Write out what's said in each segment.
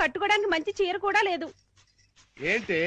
కట్టుకోవడానికి మంచి చీర కూడా లేదు. ఏంటి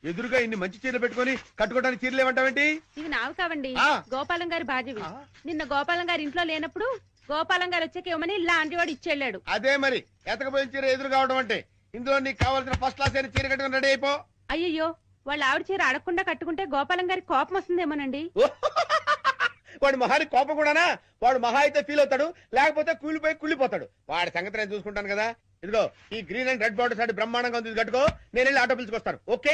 ఎదురుగా ఇన్ని మంచి చీరలు పెట్టుకొని కట్టుకోవడానికి చీరలు ఏమంటావేంటి? ఇవి నావి కావండి, గోపాలం గారి బాధ్యవి. నిన్న గోపాలం గారి ఇంట్లో లేనప్పుడు గోపాలం గారు వచ్చాక ఇవ్వమని లాంటి వాడు ఇచ్చేళ్ళాడు. అదే మరి ఎతకపోయిన చీర ఎదురు కావడం అంటే. ఇందులో నీకు కావాల్సిన ఫస్ట్ క్లాస్ అయిన చీర కట్టుకుని రెడీ అయిపో. అయ్యయ్యో, వాళ్ళ ఆవిడ చీర అడగకుండా కట్టుకుంటే గోపాలం గారి కోపం వస్తుందేమోనండి. వాడు మహాని కోపం కూడానా? వాడు మహా అయితే ఫీల్ అవుతాడు, లేకపోతే కూలిపోయి కుళ్ళిపోతాడు. వాడి సంగతి నేను చూసుకుంటాను కదా. ఇదిగో ఈ గ్రీన్ అండ్ రెడ్ బార్డర్ సాటి బ్రహ్మాండంగా ఉంది, కట్టుకో. నేను వెళ్ళి ఆటో పిలుచుకొస్తాను. ఓకే?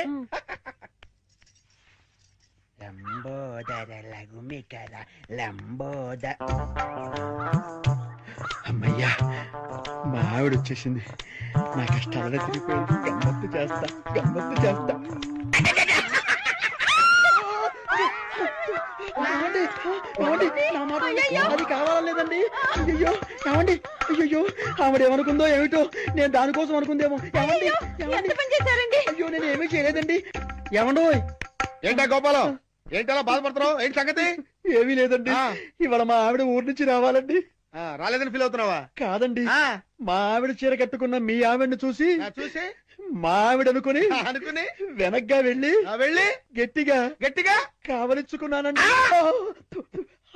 అమ్మయ్యా, మా ఆవిడ వచ్చేసింది. నా కష్టాల తిరిగిపోయింది. గమ్మత్తు చేస్తా, గమ్మత్తు చేస్తా. కావాలేదండి. అయ్యో ఏమండి, అయ్యో ఆవిడ ఏమనుకుందో ఏమిటో, నేను దానికోసం అనుకుందేమో. అయ్యో నేను ఏమీ చేయలేదండి. ఏమండో ఏంటా గోపాలం, ఏంటలా బాధపడుతున్నావు? ఏంటి సంగతి? ఏమీ లేదండి, ఇవాళ మా ఆవిడ ఊరి నుంచి రావాలండి. రాలేదని ఫీల్ అవుతున్నావా? కాదండి, మా ఆవిడ చీర కట్టుకున్న మీ ఆవిడని చూసి మా ఆవిడ అనుకుని వెనక్గా వెళ్ళి గట్టిగా గట్టిగా కావలించుకున్నానండి.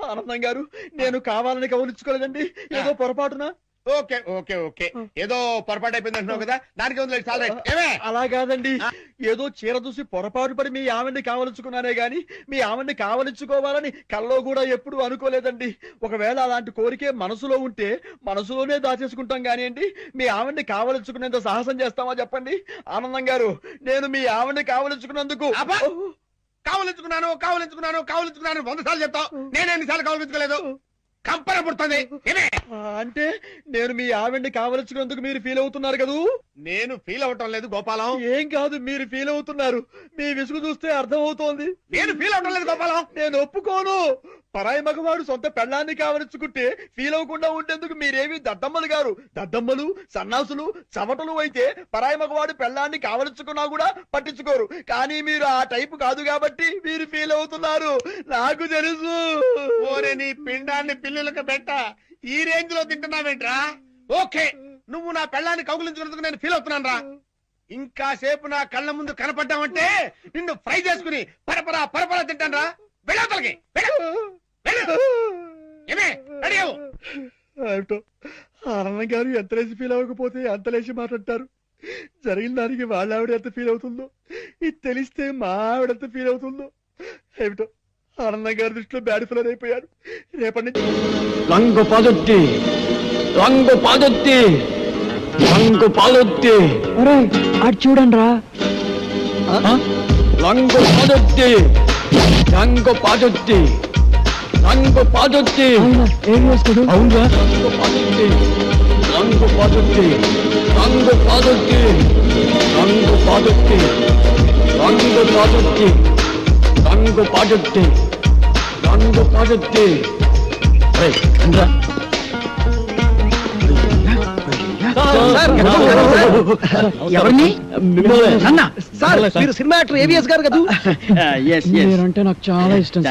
ఆనందం గారు, నేను కావాలని కవలించుకోలేదండి, ఏదో పొరపాటున. ఓకే ఓకే ఓకే, ఏదో పొరపాటు అయిపోయింది అంటున్నావు కదా, దానికి అలా కాదండి. ఏదో చీర చూసి పొరపాటు పడి మీ ఆవిడ్ని కావలించుకున్నానే గాని మీ ఆవిడ్ని కావలించుకోవాలని కల్లో కూడా ఎప్పుడు అనుకోలేదండి. ఒకవేళ అలాంటి కోరికే మనసులో ఉంటే మనసులోనే దాచేసుకుంటాం కానివ్వండి, మీ ఆవిడ్ని కావలించుకునేంత సాహసం చేస్తామా చెప్పండి? ఆనందం గారు, నేను మీ ఆవిడ్ని కావలించుకున్నందుకు కావలించుకున్నాను 100 సార్లు చెప్తావు. నేను ఎన్నిసార్లు కావలించుకోలేదు? కంపన పుడుతుంది. అంటే నేను మీ ఆవిడ్ని కావలించుకున్నందుకు మీరు ఫీల్ అవుతున్నారు కదూ? నేను ఫీల్ అవటం లేదు గోపాలం. ఏం కాదు, మీరు ఫీల్ అవుతున్నారు. మీ విసుగు చూస్తే అర్థం అవుతోంది. నేను ఫీల్ అవటం లేదు గోపాలం. నేను ఒప్పుకోను. పరాయి మగవాడు సొంత పెళ్ళాన్ని కావలించుకుంటే ఫీల్ అవ్వకుండా ఉండేందుకు మీరేమి దద్దమ్మలు గారు? దద్దమ్మలు, సన్నాసులు, చవటలు అయితే పరాయి మగవాడు పెళ్ళాన్ని కావలించుకున్నా కూడా పట్టించుకోరు. కానీ మీరు ఆ టైపు కాదు కాబట్టి మీరు ఫీల్ అవుతున్నారు. నాకు తెలుసు. ఓరే నీ పిండాన్ని పిల్లలకు పెట్ట, ఈ రేంజ్ లో తింటున్నావేంట్రా? ఓకే, నువ్వు నా పెళ్ళాన్ని కౌగులించుకున్నందుకు నేను ఫీల్ అవుతున్నాను రా. ఇంకా సేపు నా కళ్ళ ముందు కనపడ్డావంటే నిన్ను ఫ్రై చేసుకుని పరపరా తింటాను రా. వెళ్ళవతలకి ఆనందం గారు ఎంత లేచి ఫీల్ అవ్వకపోతే అంత లేచి మాట్లాడతారు. జరిగిన దానికి వాళ్ళ ఆవిడ ఎంత ఫీల్ అవుతుందో, ఇది తెలిస్తే మా ఆవిడ ఎంత ఫీల్ అవుతుందో ఏమిటో. ఆనందం గారి దృష్టిలో బ్యాడ్ ఫిలర్ అయిపోయారు. రేపటి నుంచి అటు చూడండి రా. ఎవరిని? మీరు సినిమా యాక్టర్ ఏవిఎస్ గారు కదా? మీరంటే నాకు చాలా ఇష్టం.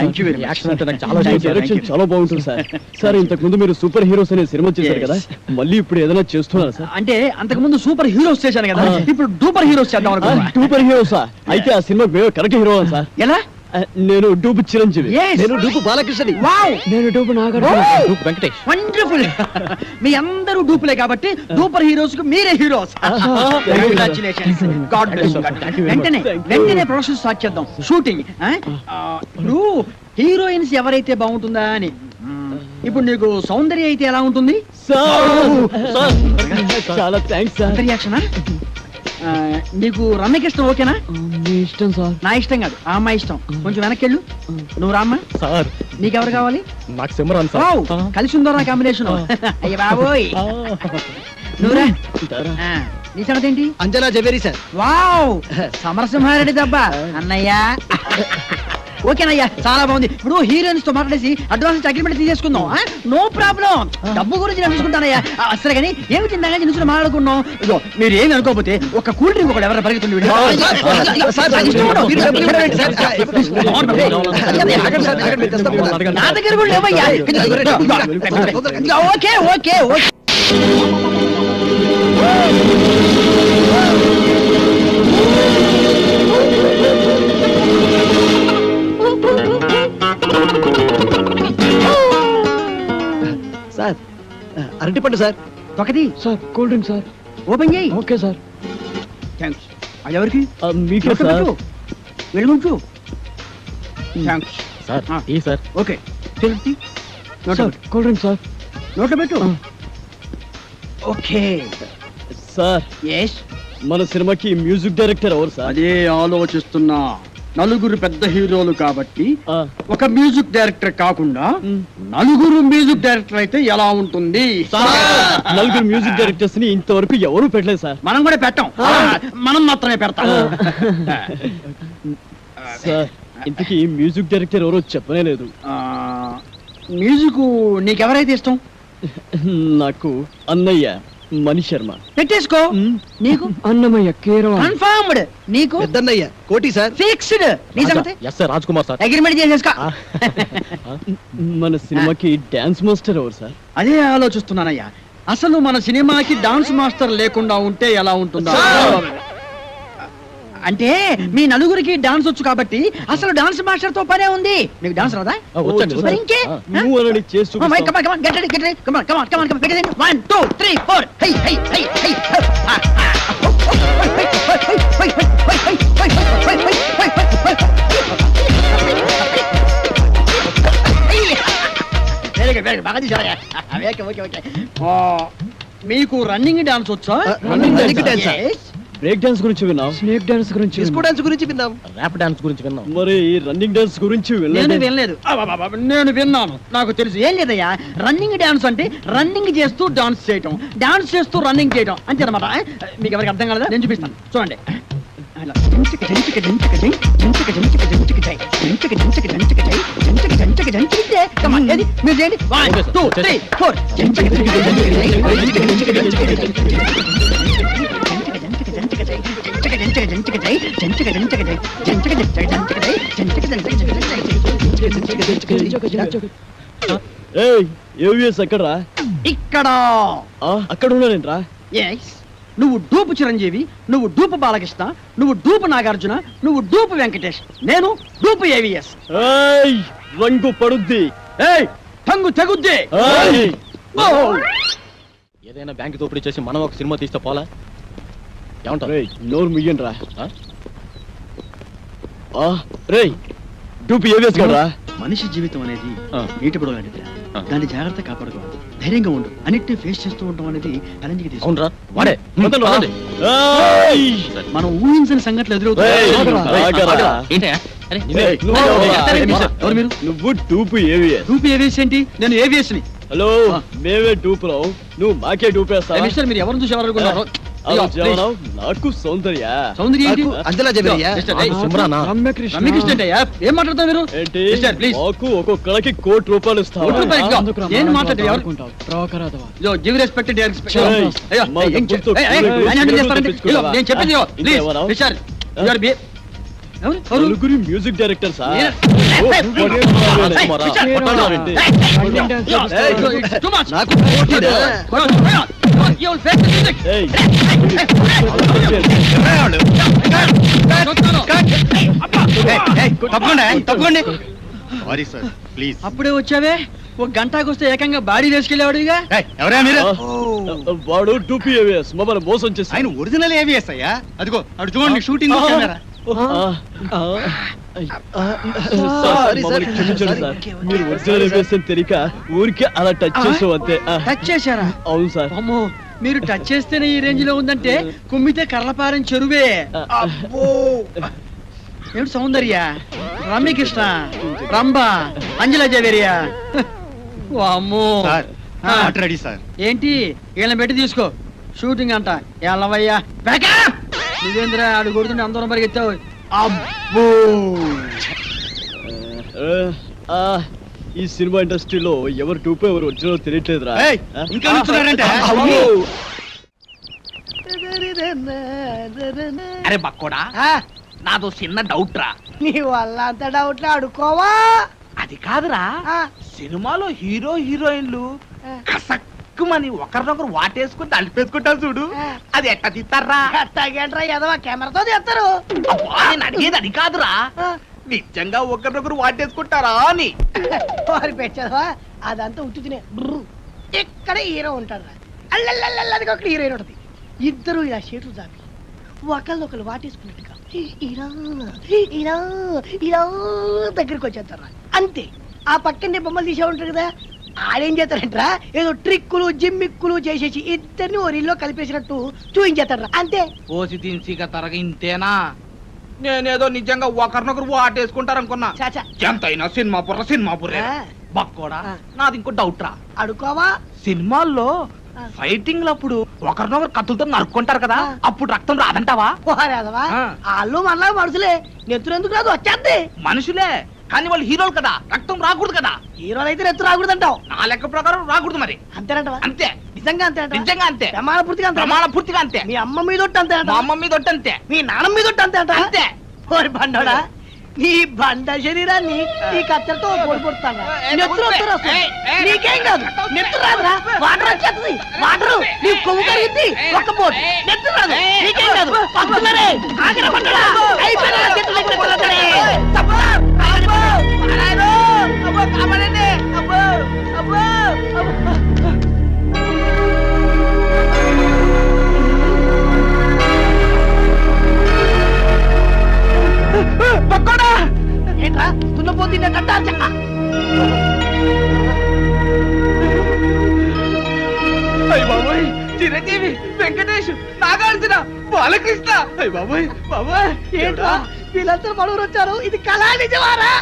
చాలా బాగుంటుంది సార్. సార్ ఇంతకు ముందు మీరు సూపర్ హీరోస్ అనే సినిమా చేశారు కదా, మళ్ళీ ఇప్పుడు ఏదైనా చేస్తున్నారు సార్? అంటే అంతకు ముందు సూపర్ హీరోస్ చేశాను కదా, ఇప్పుడు డూపర్ హీరోస్ చేద్దాం అనుకున్నా. సూపర్ హీరోసా? అయితే ఆ సినిమా కరెక్ట్ హీరో సార్. ఎలా? నేను డూపు చిరంజీవి. నేను డూపు బాలకృష్ణ. నేను డూపు నాగార్జున. వెంకటేష్. వండర్ఫుల్. మీ అందరూ డూపులే కాబట్టి డూపర్ హీరోస్ కు మీరే హీరోస్. వెంటనే ప్రొడక్షన్ స్టార్ట్ చేద్దాం, షూటింగ్. ఇప్పుడు హీరోయిన్స్ ఎవరైతే బాగుంటుందా అని. ఇప్పుడు నీకు సౌందర్య అయితే ఎలా ఉంటుంది? చాలా థ్యాంక్స్ సార్. రియాక్షనా? నీకు రమ్యకృష్ణ ఓకేనా? మీ ఇష్టం సార్. నా ఇష్టం కాదు, ఆ అమ్మాయి ఇష్టం. కొంచెం వెనక్కెళ్ళు. నువ్వు రామ్మా. సార్ నీకెవరు కావాలి? నాకు సిమరన్ సార్. కలిసి ఉందో నా కాంబినేషన్. అయ్య బాబోయ్. నువ్వురా. నీ సంగతి ఏంటి? అంజనా జవేరి సార్. వావ్, సమరసింహారెడ్డి దెబ్బ అన్నయ్య. ఓకేనయ్యా, చాలా బాగుంది. ఇప్పుడు హీరోయిన్స్ తో మాట్లాడేసి అడ్వాన్స్ అగ్రిమెంట్ తీసేసుకుందాం. నో ప్రాబ్లం, డబ్బు గురించి నేను చూసుకుంటానయ్యా. సరే కానీ ఏమి తిందాగా నిలుచుని మాట్లాడుకున్నాం. ఇదో మీరు ఏమి అనుకోకపోతే ఒక కూల్ డ్రింక్ ఒకటి ఎవరైనా పరిగెత్తుంది. నా దగ్గర కూడా లేవయ్యా. Okay okay okay. తొక్కండి సార్. ఒకటి sir cool drink sir. Open చేయి. Okay sir. థ్యాంక్స్. అది ఎవరికి? మీకే సార్. వెళ్ళుంచు. థ్యాంక్స్. సార్ ఆ. ఈ sir. Okay. Tirupati sir cool drink sir. నోట్లో పెట్టు. ఓకే. Sir yes. మన సినిమాకి మ్యూజిక్ డైరెక్టర్ ఎవరు సార్? అదే ఆలోచిస్తున్నా. నలుగురు పెద్ద హీరోలు కాబట్టి ఆ, ఒక మ్యూజిక్ డైరెక్టర్ కాకుండా మ్. నలుగురు మ్యూజిక్ డైరెక్టర్ అయితే ఎలా ఉంటుంది? నలుగురు మ్యూజిక్ డైరెక్టర్స్ ని ఇంతవరకు ఎవరు పెట్టలేదు సార్. మనం కూడా పెట్టాం. మనం మాత్రమే పెడతాం. సార్ ఇంతకీ మ్యూజిక్ డైరెక్టర్ ఎవరో చెప్పనే లేదు. మ్యూజిక్ నీకెవరైతే ఇష్టం? నాకు అన్నయ్య మణి శర్మ. పెట్టేసుకో. నీకు అన్నమయ్య కేరళ. కన్ఫర్మ్డ్. నీకు పెద్దన్నయ్య కోటి సార్. ఫిక్స్డ్. నీ సంగతి yes sir Raj Kumar sir. Agreement చేసేసుకో. మన సినిమాకి డాన్స్ మాస్టర్ ఎవరు సార్? అదే ఆలోచిస్తున్నానయ్యా. అసలు మన సినిమాకి డాన్స్ మాస్టర్ లేకుండా ఉంటే ఎలా ఉంటుందా? అంటే మీ నలుగురికి డాన్స్ వచ్చు కాబట్టి అసలు డాన్స్ మాస్టర్ తో పనే ఉంది. నీకు డాన్స్ రాదా? వచ్చండి మరి ఇంకే? నువ్వు అని చేసి Come on, come on, come on, get ready, get ready. Come on, come on, come on, come on. Get ready. 1, 2, 3, 4. Hey, hey, hey, hey. Very good, very good. బాగా తీశారయ్యా. Okay, okay, okay. మీకు running dance వచ్చా? running dance ఆ? Yes. Break dance గురించి విన్నాం, snake dance గురించి disco dance గురించి విన్నాం. ర్యాప్ డాన్స్ గురించి విన్నాం. మరి రన్నింగ్ డాన్స్ గురించి నేను వినలేదు. వినలేదు. నేను విన్నాను. నాకు తెలుసు. ఏం లేదయ్యా, రన్నింగ్ డాన్స్ అంటే రన్నింగ్ చేస్తూ డాన్స్ చేయటం, డాన్స్ చేస్తూ రన్నింగ్ చేయటం అంతే అనమాట. మీకు ఎవరికి అర్థం కాలేదా? నేను చూపిస్తాను, చూడండి. అలా. జంచిక జంచిక జంచిక జై, జంచిక జంచిక జంచిక జై, జంచిక జంచిక జంచిక జై, జంచిక జంచిక జంచిక జై. Come on, ఏది? మీరు చేయండి. 1, 2, 3, 4. జంచిక జంచిక జంచిక జై, జంచిక జంచిక జంచిక జై, జంచిక జంచిక జంచిక జై, జంచిక జంచిక జంచిక జై, జంచిక జంచిక జై, జంచిక జంచిక జంచిక జై, జంచిక జంచిక జంచిక జై. ఏయ్ ఏవిఎస్ ఎక్కడరా? ఇక్కడ. అక్కడ ఉన్నానేంట్రా? ఎస్. నువ్వు డూపు చిరంజీవి, నువ్వు డూపు బాలకృష్ణ, నువ్వు డూపు నాగార్జున, నువ్వు డూపు వెంకటేష్, నేను డూపు ఏవిఎస్. ఏయ్ రంగు పడుద్ది. ఏయ్ తంగు తెగుద్ది. ఏయ్! ఓ! ఏదైనా బ్యాంక్ దోపిడీ చేసి మనం ఒక సినిమా తీస్తే పోలా? ఏమంటారు? రేయ్ నోరు ముయ్యండి రా. రేయ్ డూపి ఏవిఎస్ కదరా? మనిషి జీవితం అనేది ఆ. నీటి బుడగ లాంటిదిరా. ఆ. దాన్ని జాగ్రత్త కాపాడుకో, ధైర్యంగా ఉండు, అన్నిటిని ఫేస్ చేస్తూ ఉండడం అనేది ఛాలెంజ్కి తీసుకు. అవునరా వాడే వదలండి, వదలండి. ఏయ్! మనం ఊహించని సంఘటనలు రేయ్, ఎదురవుతాయి. ఆగరా. ఏంటయ్యా? అరే, ఏయ్, నువ్వు నువ్వు ఎవరు? ఎవరు మీరు? నువ్వు డూపు ఏవిఎస్. డూపు ఏవిఎస్ ఏంటి? నేను ఏవిఎస్ ని. హలో మేమే డూపులో నువ్వు మాకే డూపేస్తా. మిస్టర్, మీరు ఎవరిని చూసి ఎవరనుకున్నారు? నాకు సౌందర్య. సౌందర్య ఏంటి? అంజలా జబరియా. మిస్టర్, ఆ, సిమ్రానా? రమ్యకృష్ణ. రమ్యకృష్ణ ఏంటయ్యా? ఏం మాట్లాడతావు మీరు? ఏంటి మిస్టర్, ప్లీజ్. మాకు ఒక్కొక్కడికి ₹1,00,00,000 ఇస్తావా? ₹1,00,00,000 నేను మాట్లాడే ఎవరు? Yo, give respect to their respect. Hey, అయ్యో, మా ఏం డబ్బులతో ఏయ్, ఏయ్, కూరగాయలు ఆయన handle చేస్తారండి. తెప్పించుకోవా? ఇదిగో, నేను చెప్పింది ఇదిగో, please. ఇంకేమన్నావు? మిస్టర్, you are be- ఎవరు? ఎవరు? నలుగురి మ్యూజిక్ డైరెక్టర్ సార్. నేను- ఓ, ఏయ్, పడే ఏయ్, పర్వాలేదు. ఏయ్, మరా. మిస్టర్, కొట్టాలంటే. It's too much. నాకు పోటీరా? Come on, come on. Come on, you will face the music. ఏయ్, తప్పకుండా. Sorry sir please. అప్పుడే వచ్చావే, ఒక గంటకు వస్తే ఏకంగా బాడీ వేసుకెళ్ళేవాడుగా. ఎవరా మీరు? వాడు టూపీ ఏవిఎస్ మమ్మల్ని మోసం చేసి ఆయన ఒరిజినల్ ఏవిఎస్ అయ్యా. అదిగో అటు చూడండి షూటింగ్ కెమెరా. సార్, మమ్మల్ని క్షమించండి సార్. మీరు ఒరిజినల్ ఏవిఎస్ అని తెలియక ఊరికే అలా టచ్ చేసాం అంతే. టచ్ చేశారా? అవును సార్. అమ్మో, మీరు టచ్ చేస్తేనే ఈ రేంజ్ లో ఉందంటే కుమ్మితే కర్లపారం చెరువే. అబ్బో! ఏమిటి సౌందర్య, రమ్యకృష్ణ, రంభ, అంజలా జవేరియా. అమ్మో! Ready sir. ఏంటి వీళ్ళని పెట్టి తీసుకో, షూటింగ్ అంట. ఎల్లవయ్యా నువ్వేంద్రా ఆడు కొడుతుంటే అందరం పరిగెత్తావు. అబ్బో! ఈ సినిమా ఇండస్ట్రీలో ఎవరు టూపో ఎవరు ఒరిజినల్ తెలియట్లేదురా. ఏయ్, ఇంకా నిల్చున్నారంటే? అమ్మో! అరే బక్కోడా, నాదో చిన్న డౌట్ రా. నీ వల్ల అంత డౌట్లు అడుకోవా? అది కాదురా, సినిమాలో హీరో హీరోయిన్లు కసక్కుమని ఒకరినొకరు వాటేసుకుని తలిపేసుకుంటారు చూడు, అది ఎట్ట తీస్తారా? అట్టాగేంట్రా ఎదవా, కెమెరాతో తీస్తారు. అబ్బా, నేను అడిగేది అది కాదురా, నిజంగా ఒకరినొకరు వాటేసుకుంటారా అని. వారు పెట్టదవా, అదంతా ఉత్తునే. ఇక్కడ హీరో ఉంటాడు రా, అల్లల్లల్లదిగో క్లియర్ అయిన ఉంటది. ఇద్దరు ఇలా చేతులు చాపి ఒకళ్ళొకళ్ళు వాటేసుకున్నట్టుగా ఇలా ఇలా ఇలా దగ్గరికి వచ్చేస్తారా అంతే. ఆ పక్కనే బొమ్మలు తీసే ఉంటారు కదా, ఆడేం చేస్తారంటరా ఏదో ట్రిక్కులు జిమ్మిక్కులు చేసేసి ఇద్దరిని ఓ రీల్లో కలిపేసినట్టు చూయించేస్తారా అంతే. పోసి తినిసిగా తరగ ఇంతేనా? నేనేదో నిజంగా ఒకరినొకరు వాటేసుకుంటారనుకున్నా. చాచా ఎంతైనా సినిమా పుర్రే ఆ. బక్కోడా. ఆ. నాది ఇంకో డౌట్ రా. అడుకోవా సినిమాల్లో ఆ. ఫైటింగ్ లప్పుడు ఒకరినొకరు కత్తులతో నరుక్కుంటారు కదా, ఆ. అప్పుడు రక్తం రాదంటావా? పోరాదవా ఆ. వాళ్ళు మనలా మనుషులే, నెత్తురు ఎందుకు రాదు వచ్చేద్ది. మనుషులే కానీ వాళ్ళు హీరోలు కదా, రక్తం రాకూడదు కదా. హీరోలు అయితే నెత్తు రాకూడదంటావు నా లెక్క ప్రకారం రాకూడదు మరి. అంతేనంటవా? అంతే, నిజంగా అంతేనంట. నిజంగా అంతే, ప్రమాణ పూర్తిగా అంతే. ప్రమాణ పూర్తిగా అంతే. మీ అమ్మ మీద ఒట్టు అంతేనంట. మా అమ్మ మీద ఒట్టంతే. మీ నాన్న మీద ఒట్టు అంతేనంట. అంతే. ఓరి బండోడా, నీ బండ శరీరాన్ని ఈ కత్తెరతో పొడిపొడుతాను. నెత్తురు వస్తారు అసలు. నీకేం కాదు, నెత్తురు రాదురా, వాటర్ వచ్చేస్తుంది. వాటర్ నీ కొవ్వు కరిగింది ఒక్క పోటు. నెత్తురు రాదు, నీకేం కాదు. వస్తున్నారే, ఆగిన బండోడా. అయిపోయినా చెట్టు దగ్గర కొలతలే. తప్పా, ఆగిపో. నారాయణో, అబ్బో, కాపాడండి. అబ్బో, అబ్బో, అబ్బో. పక్కోడా. ఏంట్రా తున్నపోతు అయ్య బాబోయ్, చిరంజీవి, వెంకటేష్, నాగార్జున, బాలకృష్ణ. అయ్య బాబోయ్, బాబోయ్. ఏంట్రా వీళ్ళందరూ మనూరు వచ్చారు, ఇది కళా నిజమారా?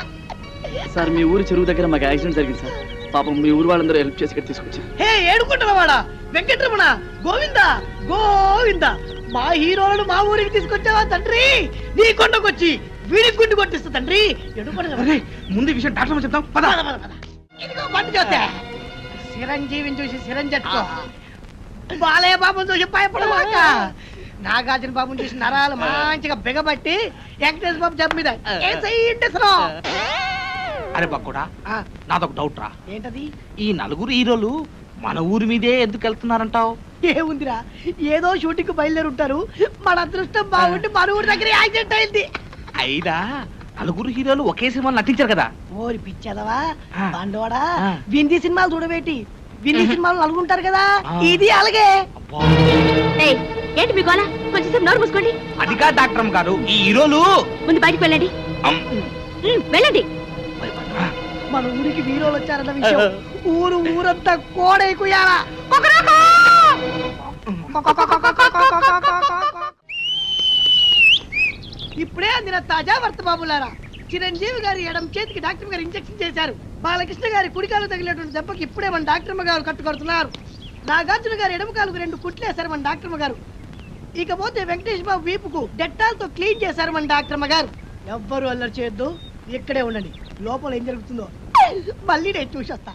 సార్ మీ ఊరు చెరువు దగ్గర మాకు యాక్సిడెంట్ జరిగింది సార్. పాపం మీ ఊరు వాళ్ళందరూ హెల్ప్ చేసి ఇక్కడ తీసుకొచ్చారు. హే ఏడుకుంటున్నవాడా వెంకటరమణ, గోవిందా గోవిందా, మా హీరోలను మా ఊరికి తీసుకొచ్చావా తండ్రి? నీ కొండకొచ్చి వీడి గుండు కొట్టిస్తా తండ్రి. అరే, ముందు ఈ విషయం డాక్టర్ చెప్తాం పద. ఇదిగో బండి చూస్తే చిరంజీవిని చూసి చిరంజట్టుకో, బాలయ్య బాబుని చూసి భయపడమాక, నాగార్జున బాబుని చూసి నరాలు మంచిగా బిగబట్టి వెంకటేశ్వర బాబు జబ్బు మీద అరే పక్కోడా, నాదొక డౌట్ రా. ఏంటది? ఈ నలుగురు హీరోలు మన ఊరి మీదే ఎందుకు వెళ్తున్నారంటావు? ఏముందిరా, ఏదో షూటింగ్ కు బయలుదేరి ఉంటారు. మన అదృష్టం బాగుండి మన ఊరి దగ్గర యాక్సిడెంట్ అయింది. అయినా నలుగురు హీరోలు ఒకే సినిమాలు నటించారు కదా. ఓరి పిచ్చదవా ఆ. బండోడా, ఆ. వింది సినిమాలు చూడబెట్టి వింది సినిమాలు నలుగుంటారు కదా, ఆ. ఇది అలాగే. అబ్బా, ఏయ్, ఏంటి మీ గోల? కొంచెం నోరు మూసుకోండి. అదిగా డాక్టర్ అమ్మ గారు, ఈ హీరోలు ముందు బయటికి వెళ్ళండి. అమ్, వెళ్ళండి. మన ఊరికి వీరోలు వచ్చారన్న విషయం ఊరంతా కోడైకుయాలా. ఇప్పుడే అందిన తాజా వార్త బాబులారా, చిరంజీవి గారి ఎడం చేతికి డాక్టర్ గారు ఇంజెక్షన్ చేశారు. బాలకృష్ణ గారి కుడికాలు తగిలినటువంటి దెబ్బకి ఇప్పుడే మన డాక్టర్ గారు కట్టుకొడుతున్నారు. నాగార్జున గారి ఎడమ కాలుకు 2 కుట్లేశారు మన డాక్టర్ గారు. ఇకపోతే వెంకటేష్ బాబు వీపుకు డెట్టాల్తో క్లీన్ చేశారు మన డాక్టర్ గారు. ఎవ్వరు అల్లరి చేయొద్దు, ఇక్కడే ఉండండి. లోపల ఏం జరుగుతుందో మళ్ళీ నేను చూసొస్తా.